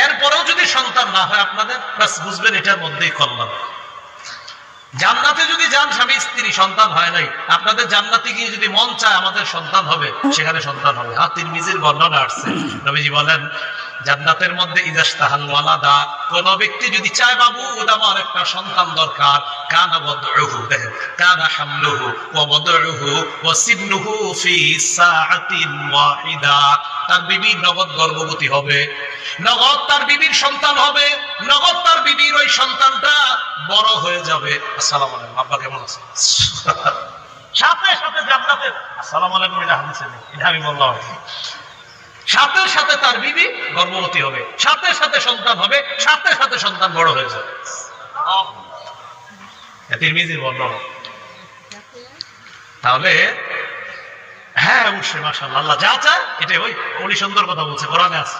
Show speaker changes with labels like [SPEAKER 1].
[SPEAKER 1] এরপরেও যদি সন্তান না হয় আপনাদের, বাস বুঝবেন এটার মধ্যেই কল্যাণ। জান্নাতে যদি যান স্বামী স্ত্রী সন্তান হয় নাই, আপনাদের জান্নাতে গিয়ে যদি মন চায় আমাদের সন্তান হবে, সেখানে সন্তান হবে। তিরমিজির বর্ণনা আসছে, নবীজি বলেন জান্নাতের মধ্যে ইজাস্তাহাল ওয়ালাদা, কোন ব্যক্তি যদি চায় বাবু আমার একটা সন্তান দরকার, কানা ওয়াদউহু, দেখেন কানা হামলুহু ওয়া ওয়াদউহু ওয়া সিবনুহু ফি সাআতিন ওয়াহিদা, তার বিবি নগদ গর্ভবতী হবে, নগদ তার বিবির সন্তান হবে, নগদ তার বিবির ওই সন্তানটা বড় হয়ে যাবে। আসসালামু আলাইকুম, আব্বা কেমন আছেন? সাথে সাথে জান্নাতের আসসালামু আলাইকুম, এটা হাদিসে নেই, এটা আমি বললাম। সাথে সাথে তার বিবি গর্ভবতী হবে, সাথে সাথে সন্তান হবে, সাথে সাথে সন্তান বড় হয়ে যাবে। তিরমিজির বর্ণনা। তাহলে হ্যাঁ অবশ্যই মাশাআল্লাহ, আল্লাহ যা চায় এটা ওই উনি সুন্দর কথা বলছে, কোরআনে আছে।